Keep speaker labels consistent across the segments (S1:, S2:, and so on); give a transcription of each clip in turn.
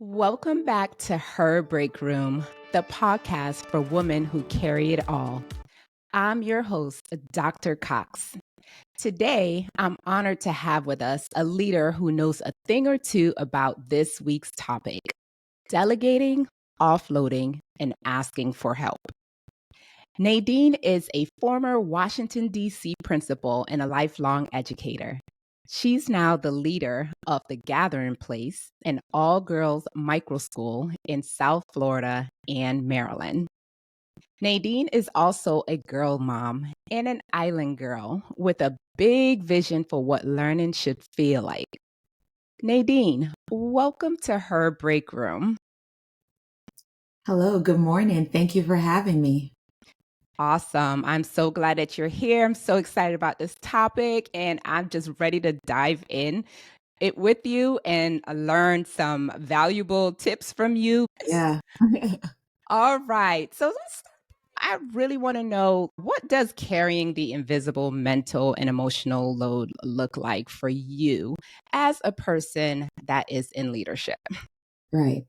S1: Welcome back to Her Break Room, the podcast for women who carry it all. I'm your host, Dr. Cox. Today, I'm honored to have with us a leader who knows a thing or two about this week's topic: delegating, offloading, and asking for help. Nadine is a former Washington, D.C. principal and a lifelong educator. She's now the leader of the Gathering Place, an all-girls micro school in South Florida and Maryland. Nadine is also a girl mom and an island girl with a big vision for what learning should feel like. Nadine, welcome to Her Break Room.
S2: Hello, good morning. Thank you for having me.
S1: Awesome. I'm so glad that you're here. I'm so excited about this topic, and I'm just ready to dive in it with you and learn some valuable tips from you.
S2: Yeah.
S1: All right. So I really want to know, what does carrying the invisible mental and emotional load look like for you as a person that is in leadership?
S2: Right.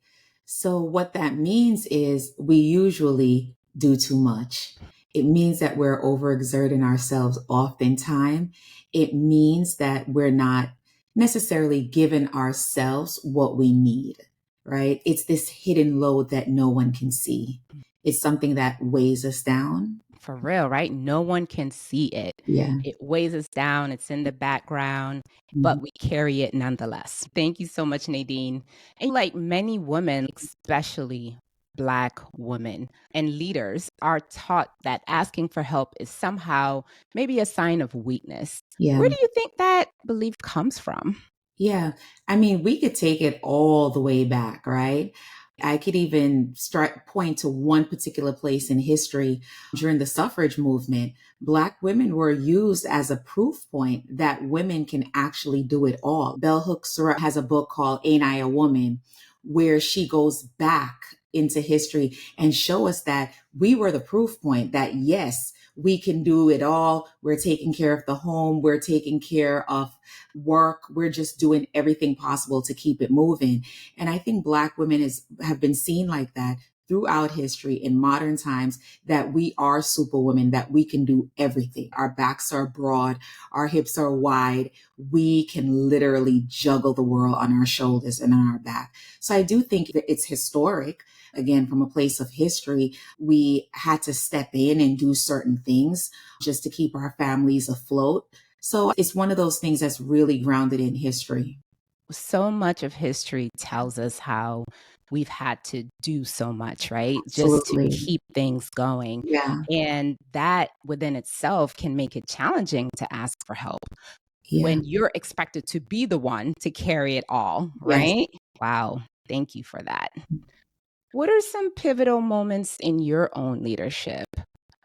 S2: So what that means is we usually do too much. It means that we're overexerting ourselves oftentimes. It means that we're not necessarily giving ourselves what we need, right? It's this hidden load that no one can see. It's something that weighs us down.
S1: For real, right? No one can see it.
S2: Yeah.
S1: It weighs us down. It's in the background,
S2: Mhm.
S1: but we carry it nonetheless. Thank you so much, Nadine. And like many women, especially Black women and leaders, are taught that asking for help is somehow maybe a sign of weakness.
S2: Yeah.
S1: Where do you think that belief comes from?
S2: Yeah. I mean, we could take it all the way back, right? I could even point to one particular place in history during the suffrage movement. Black women were used as a proof point that women can actually do it all. Bell Hooks has a book called Ain't I a Woman, where she goes back into history and show us that we were the proof point that yes, we can do it all. We're taking care of the home. We're taking care of work. We're just doing everything possible to keep it moving. And I think Black women have been seen like that throughout history in modern times, that we are superwomen, that we can do everything. Our backs are broad, our hips are wide. We can literally juggle the world on our shoulders and on our back. So I do think that it's historic. Again, from a place of history, we had to step in and do certain things just to keep our families afloat. So it's one of those things that's really grounded in history.
S1: So much of history tells us how we've had to do so much, right? Just to
S2: Absolutely.
S1: keep things going.
S2: Yeah.
S1: And that within itself can make it challenging to ask for help
S2: Yeah.
S1: when you're expected to be the one to carry it all,
S2: Yes.
S1: right? Wow. Thank you for that. What are some pivotal moments in your own leadership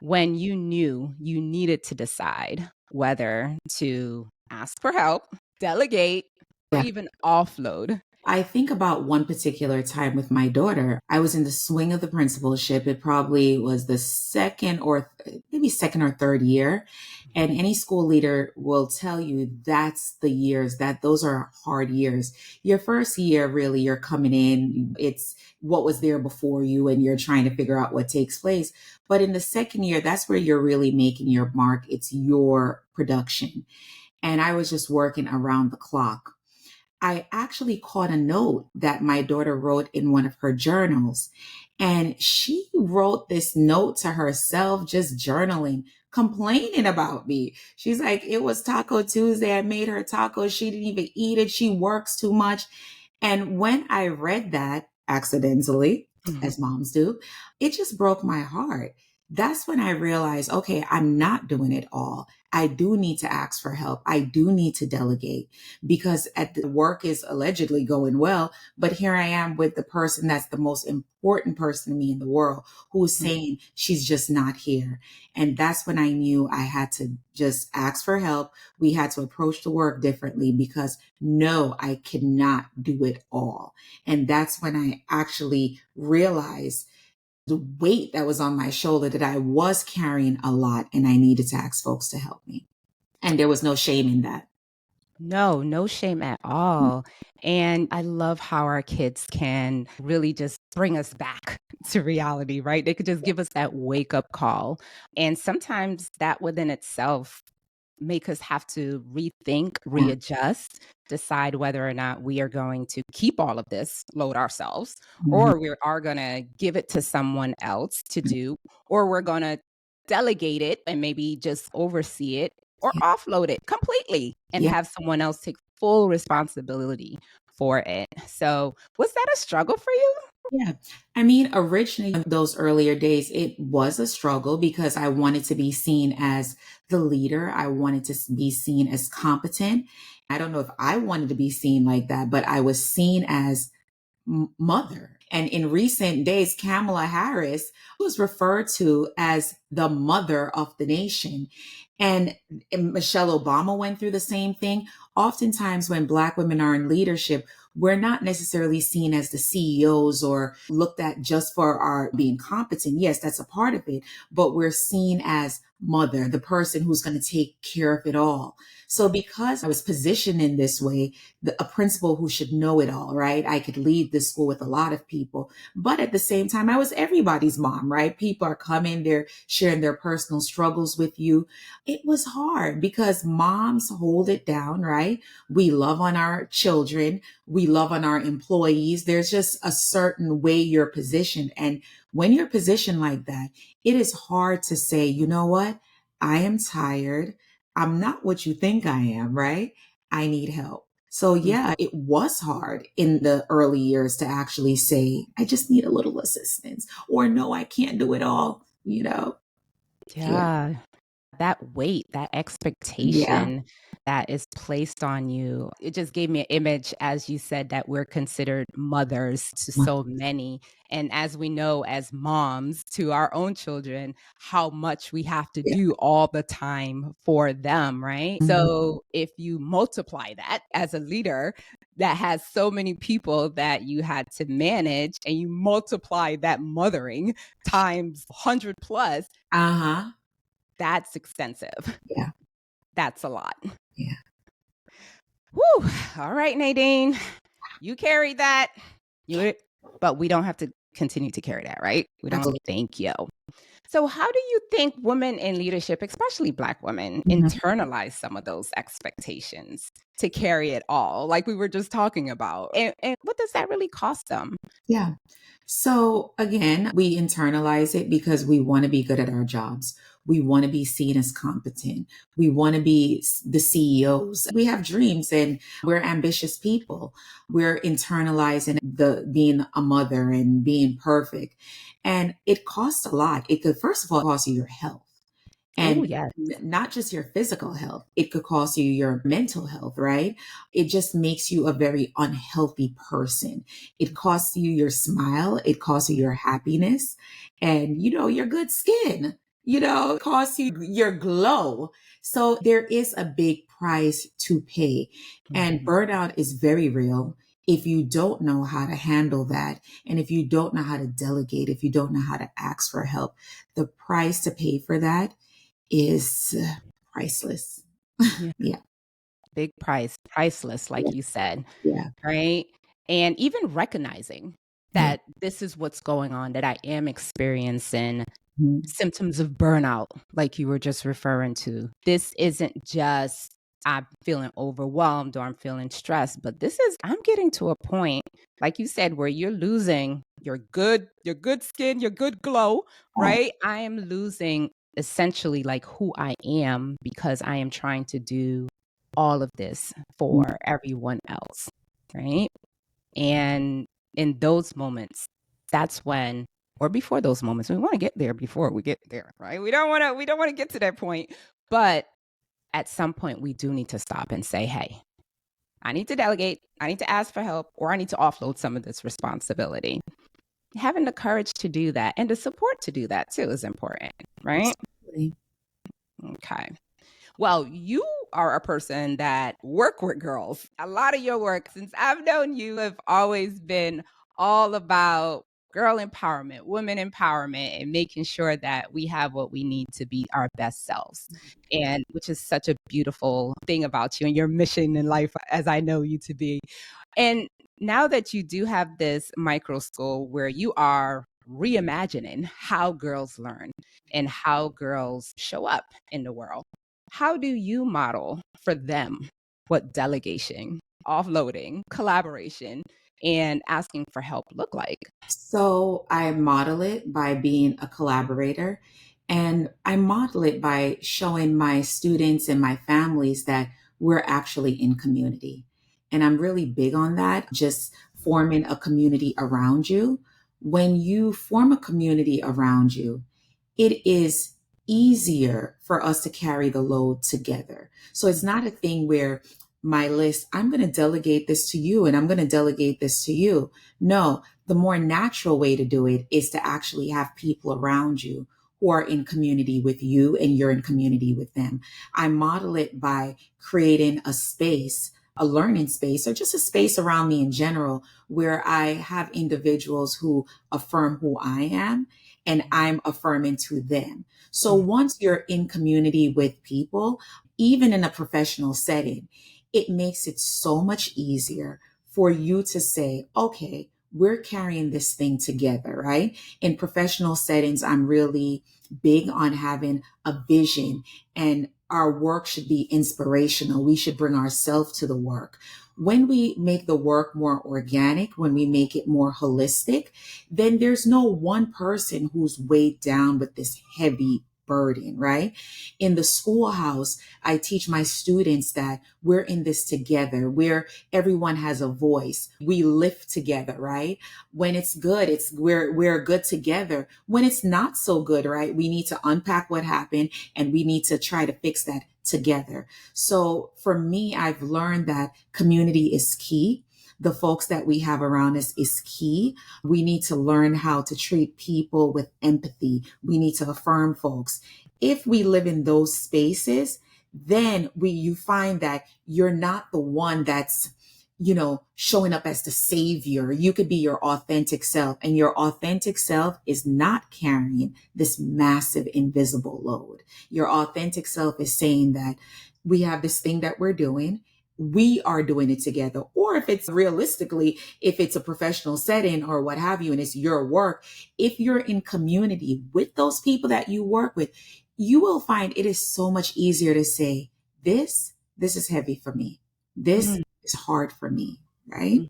S1: when you knew you needed to decide whether to ask for help, delegate, or
S2: Yeah.
S1: even offload?
S2: I think about one particular time with my daughter. I was in the swing of the principalship. It probably was the second or third year. And any school leader will tell you that's the years that those are hard years. Your first year, really, you're coming in. It's what was there before you and you're trying to figure out what takes place. But in the second year, that's where you're really making your mark. It's your production. And I was just working around the clock. I actually caught a note that my daughter wrote in one of her journals. And she wrote this note to herself, just journaling, complaining about me. She's like, it was Taco Tuesday. I made her tacos. She didn't even eat it. She works too much. And when I read that accidentally,
S1: Mhm.
S2: as moms do, it just broke my heart. That's when I realized, okay, I'm not doing it all. I do need to ask for help. I do need to delegate because at the work is allegedly going well, but here I am with the person that's the most important person to me in the world who's saying she's just not here. And that's when I knew I had to just ask for help. We had to approach the work differently because no, I cannot do it all. And that's when I actually realized the weight that was on my shoulder, that I was carrying a lot and I needed to ask folks to help me. And there was no shame in that.
S1: No shame at all. And I love how our kids can really just bring us back to reality, right? They could just give us that wake up call. And sometimes that within itself make us have to rethink,
S2: Yeah.
S1: readjust, decide whether or not we are going to keep all of this load ourselves,
S2: Mhm.
S1: or we are going to give it to someone else to do, or we're going to delegate it and maybe just oversee it or
S2: Yeah.
S1: offload it completely and
S2: Yeah.
S1: have someone else take full responsibility for it. So, was that a struggle for you?
S2: Yeah. I mean, originally, in those earlier days, it was a struggle because I wanted to be seen as the leader. I wanted to be seen as competent. I don't know if I wanted to be seen like that, but I was seen as mother. And in recent days, Kamala Harris was referred to as the mother of the nation. And Michelle Obama went through the same thing. Oftentimes, when Black women are in leadership, we're not necessarily seen as the CEOs or looked at just for our being competent. Yes, that's a part of it, but we're seen as mother, the person who's going to take care of it all. So because I was positioned in this way, a principal who should know it all, right? I could lead this school with a lot of people, but at the same time, I was everybody's mom, right? People are coming, they're sharing their personal struggles with you. It was hard because moms hold it down, right? We love on our children. We love on our employees. There's just a certain way you're positioned. And when you're positioned like that, it is hard to say, you know what? I am tired. I'm not what you think I am, right? I need help. So
S1: Mm,
S2: yeah, it was hard in the early years to actually say, I just need a little assistance or no, I can't do it all, you know? Yeah.
S1: yeah. That weight, that
S2: Yeah.
S1: expectation that is placed on you, it just gave me an image, as you said, that we're considered mothers to so many. And as we know, as moms to our own children, how much we have to
S2: Yeah.
S1: do all the time for them, right?
S2: Mhm.
S1: So if you multiply that as a leader that has so many people that you had to manage, and you multiply that mothering times 100 plus,
S2: Uh-huh.
S1: that's extensive.
S2: Yeah.
S1: That's a lot.
S2: Yeah.
S1: Whew. All right, Nadine, you carried that. You, but we don't have to continue to carry that, right? We don't.
S2: Absolutely.
S1: Thank you. So, how do you think women in leadership, especially Black women,
S2: Mhm.
S1: internalize some of those expectations to carry it all, like we were just talking about? And what does that really cost them?
S2: Yeah. So again, we internalize it because we want to be good at our jobs. We want to be seen as competent. We want to be the CEOs. We have dreams and we're ambitious people. We're internalizing the being a mother and being perfect. And it costs a lot. It could, first of all, cost you your health.
S1: Oh,
S2: And
S1: yes.
S2: not just your physical health, it could cost you your mental health, right? It just makes you a very unhealthy person. It costs you your smile, it costs you your happiness, and your good skin, it costs you your glow. So there is a big price to pay. And
S1: Mhm.
S2: burnout is very real. If you don't know how to handle that, and if you don't know how to delegate, if you don't know how to ask for help, the price to pay for that is priceless.
S1: Yeah.
S2: Yeah,
S1: Big price, priceless,
S2: yeah,
S1: like you said.
S2: yeah,
S1: Right? And even recognizing
S2: yeah.
S1: that this is what's going on, that I am experiencing
S2: Mhm.
S1: symptoms of burnout, like you were just referring to. This isn't just I'm feeling overwhelmed or I'm feeling stressed, but this is I'm getting to a point, like you said, where you're losing your good skin, your good glow,
S2: Oh,
S1: right? I am losing essentially like who I am because I am trying to do all of this
S2: mm,
S1: for everyone else, right? And in those moments, that's when or before those moments, we want to get there before we get there, right? We don't want to get to that point. But at some point we do need to stop and say, "Hey, I need to delegate, I need to ask for help, or I need to offload some of this responsibility." Having the courage to do that and the support to do that too is important, right?
S2: absolutely.
S1: Okay. Well, you are a person that work with girls. A lot of your work since I've known you have always been all about girl empowerment, women empowerment, and making sure that we have what we need to be our best selves. And which is such a beautiful thing about you and your mission in life, as I know you to be. And now that you do have this micro school where you are reimagining how girls learn and how girls show up in the world, how do you model for them what delegation, offloading, collaboration, and asking for help look like?
S2: So I model it by being a collaborator, and I model it by showing my students and my families that we're actually in community. And I'm really big on that, just forming a community around you. When you form a community around you, it is easier for us to carry the load together. So it's not a thing where my list, I'm going to delegate this to you and I'm going to delegate this to you. No, the more natural way to do it is to actually have people around you who are in community with you and you're in community with them. I model it by creating a space, a learning space, or just a space around me in general where I have individuals who affirm who I am and I'm affirming to them. So once you're in community with people, even in a professional setting, it makes it so much easier for you to say, okay, we're carrying this thing together, right? In professional settings, I'm really big on having a vision, and our work should be inspirational. We should bring ourselves to the work. When we make the work more organic, when we make it more holistic, then there's no one person who's weighed down with this heavy burden, right? In the schoolhouse, I teach my students that we're in this together, where everyone has a voice. We lift together, right? When it's good, we're good together. When it's not so good, right? We need to unpack what happened and we need to try to fix that together. So for me, I've learned that community is key. The folks that we have around us is key. We need to learn how to treat people with empathy. We need to affirm folks. If we live in those spaces, then you find that you're not the one that's, showing up as the savior. You could be your authentic self, and your authentic self is not carrying this massive invisible load. Your authentic self is saying that we have this thing that we're doing. We are doing it together. Or if it's realistically, if it's a professional setting or what have you, and it's your work, if you're in community with those people that you work with, you will find it is so much easier to say, this is heavy for me. This is hard for me, right?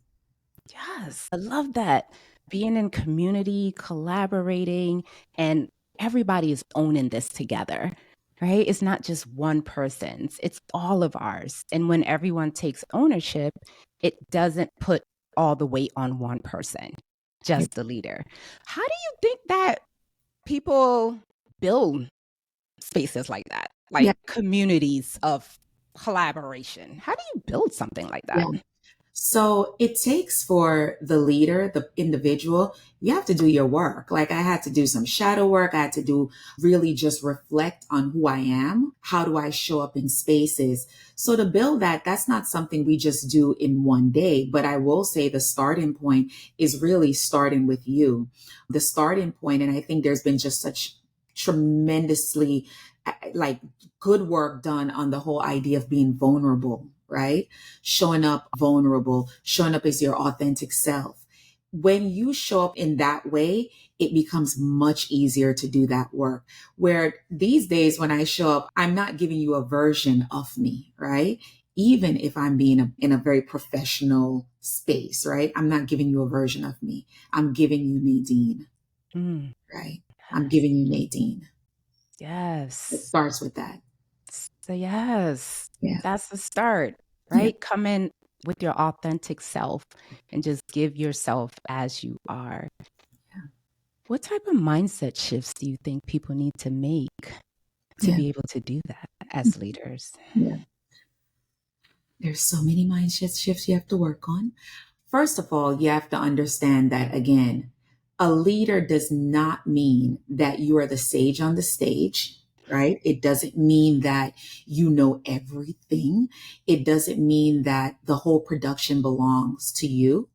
S1: Yes, I love that. Being in community, collaborating, and everybody is owning this together, right? It's not just one person's, it's all of ours. And when everyone takes ownership, it doesn't put all the weight on one person, just the leader. How do you think that people build spaces like that,
S2: Yeah.
S1: like communities of collaboration? How do you build something like
S2: Yeah.
S1: that?
S2: So it takes for the leader, the individual, you have to do your work. Like I had to do some shadow work. I had to do really just reflect on who I am. How do I show up in spaces? So to build that, that's not something we just do in one day. But I will say the starting point is really starting with you. The starting point, and I think there's been just such tremendously like good work done on the whole idea of being vulnerable, right? Showing up vulnerable, showing up as your authentic self. When you show up in that way, it becomes much easier to do that work. Where these days, when I show up, I'm not giving you a version of me, right? Even if I'm being in a very professional space, right? I'm not giving you a version of me. I'm giving you Nadine, right? I'm
S1: Yes.
S2: giving you Nadine. It
S1: Yes.
S2: starts with that.
S1: So yes,
S2: Yeah.
S1: that's the start,
S2: Yeah.
S1: right? Come in with your authentic self and just give yourself as you are. What type of mindset shifts do you think people need to make to
S2: Yeah.
S1: be able to do that as leaders?
S2: Yeah. There's so many mindset shifts you have to work on. First of all, you have to understand that again, a leader does not mean that you are the sage on the stage, right? It doesn't mean that you know everything. It doesn't mean that the whole production belongs to you.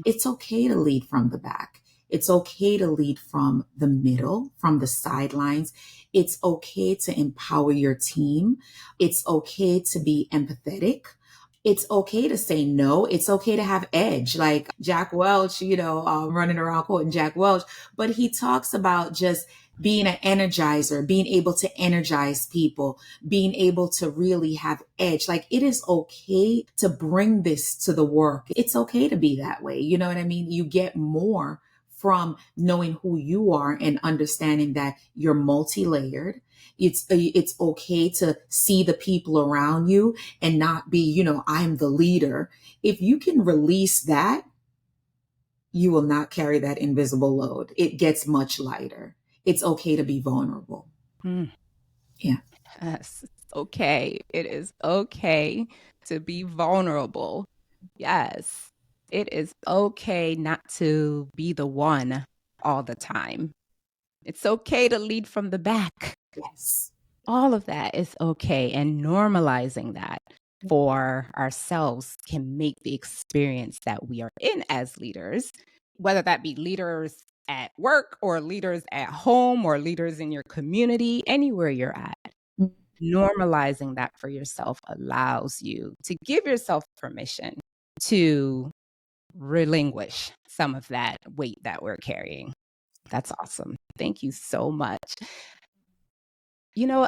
S2: It's okay to lead from the back. It's okay to lead from the middle, from the sidelines. It's okay to empower your team. It's okay to be empathetic. It's okay to say no. It's okay to have edge. Like Jack Welch, running around quoting Jack Welch, but he talks about just being an energizer, being able to energize people, being able to really have edge. Like it is okay to bring this to the work. It's okay to be that way. You know what I mean? You get more from knowing who you are and understanding that you're multi-layered. It's okay to see the people around you and not be, I'm the leader. If you can release that, you will not carry that invisible load. It gets much lighter. It's okay to be vulnerable.
S1: Mm.
S2: Yeah.
S1: Yes, it's okay. It is okay to be vulnerable. Yes, it is okay not to be the one all the time. It's okay to lead from the back.
S2: Yes.
S1: All of that is okay. And normalizing that for ourselves can make the experience that we are in as leaders, whether that be leaders at work or leaders at home or leaders in your community, anywhere you're at. Normalizing that for yourself allows you to give yourself permission to relinquish some of that weight that we're carrying. That's awesome. Thank you so much.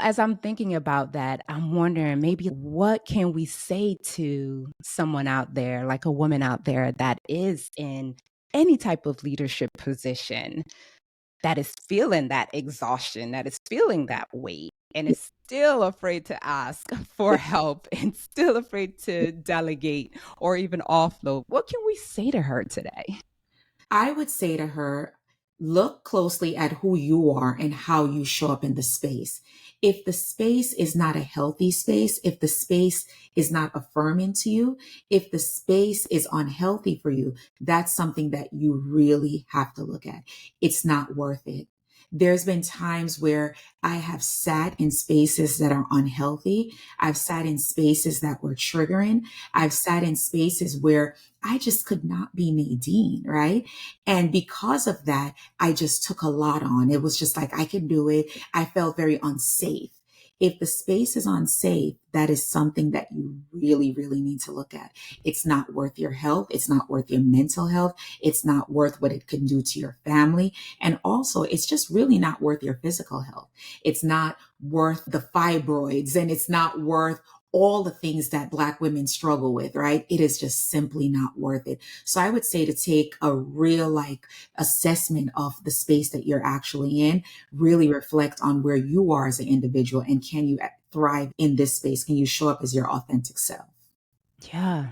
S1: As I'm thinking about that, I'm wondering maybe what can we say to someone out there, like a woman out there that is in any type of leadership position, that is feeling that exhaustion, that is feeling that weight, and is still afraid to ask for help and still afraid to delegate or even offload. What can we say to her today?
S2: I would say to her, look closely at who you are and how you show up in the space. If the space is not a healthy space, if the space is not affirming to you, if the space is unhealthy for you, that's something that you really have to look at. It's not worth it. There's been times where I have sat in spaces that are unhealthy. I've sat in spaces that were triggering. I've sat in spaces where I just could not be Nadine, right? And because of that, I just took a lot on. It was just like, I can do it. I felt very unsafe. If the space is unsafe, that is something that you really, really need to look at. It's not worth your health. It's not worth your mental health. It's not worth what it can do to your family. And also, it's just really not worth your physical health. It's not worth the fibroids, and it's not worth all the things that Black women struggle with, right? It is just simply not worth it. So I would say to take a real assessment of the space that you're actually in, really reflect on where you are as an individual and can you thrive in this space? Can you show up as your authentic self?
S1: Yeah,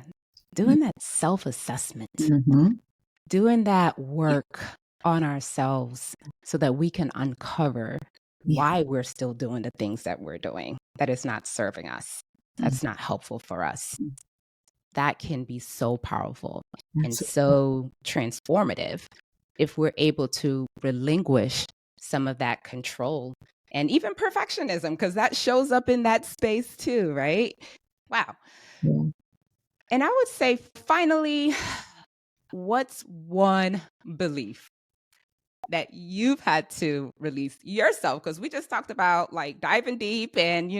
S1: doing that self-assessment,
S2: Mm-hmm.
S1: doing that work on ourselves so that we can uncover
S2: Yeah.
S1: why we're still doing the things that we're doing, that is not serving us, that's not helpful for us. That can be so powerful and so transformative if we're able to relinquish some of that control and even perfectionism, because that shows up in that space too, right? Wow.
S2: Yeah.
S1: And I would say, finally, what's one belief that you've had to release yourself? Because we just talked about diving deep and,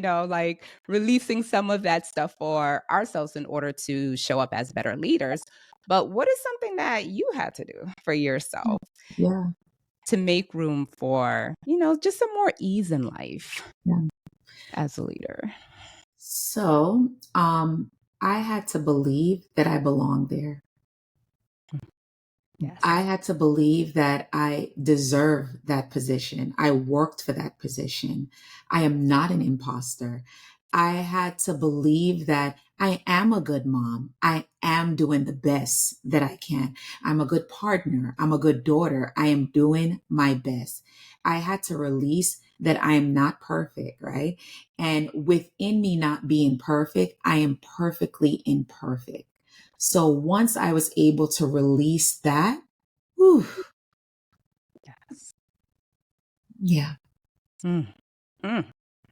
S1: releasing some of that stuff for ourselves in order to show up as better leaders. But what is something that you had to do for yourself
S2: Yeah.
S1: to make room for, just some more ease in life
S2: Yeah.
S1: as a leader?
S2: So, I had to believe that I belonged there.
S1: Yes.
S2: I had to believe that I deserve that position. I worked for that position. I am not an imposter. I had to believe that I am a good mom. I am doing the best that I can. I'm a good partner. I'm a good daughter. I am doing my best. I had to release that I am not perfect, right? And within me not being perfect, I am perfectly imperfect. So once I was able to release that, whew,
S1: Yes.
S2: yeah,
S1: Mm. Mm.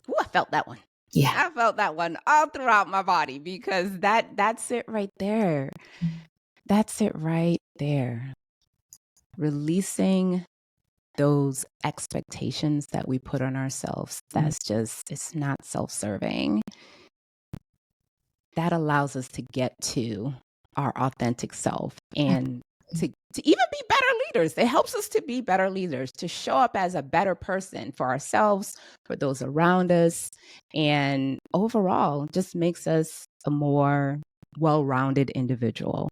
S1: Ooh, I felt that one.
S2: yeah.
S1: I felt that one all throughout my body because that's it right there. That's it right there. releasing those expectations that we put on ourselves. That's just, it's not self-serving. That allows us to get to our authentic self and to even be better leaders. It helps us to be better leaders, to show up as a better person for ourselves, for those around us, and overall just makes us a more well-rounded individual.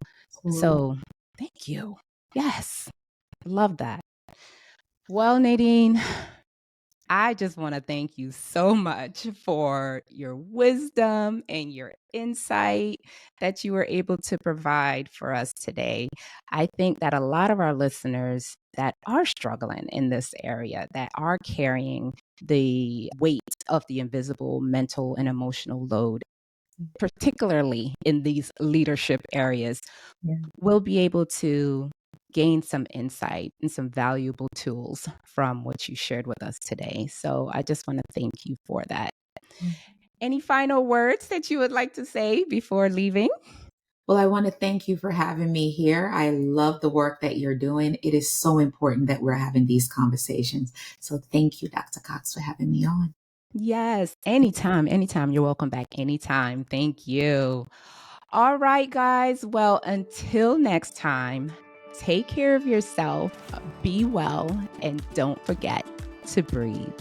S1: So thank you. Yes, love that. Well, Nadine, I just want to thank you so much for your wisdom and your insight that you were able to provide for us today. I think that a lot of our listeners that are struggling in this area, that are carrying the weight of the invisible mental and emotional load, particularly in these leadership areas, will be able to gain some insight and some valuable tools from what you shared with us today. So I just want to thank you for that. Any final words that you would like to say before leaving?
S2: Well, I want to thank you for having me here. I love the work that you're doing. It is so important that we're having these conversations. So thank you, Dr. Cox, for having me on.
S1: Yes, anytime, anytime. You're welcome back anytime. Thank you. All right, guys. Well, until next time, take care of yourself, be well, and don't forget to breathe.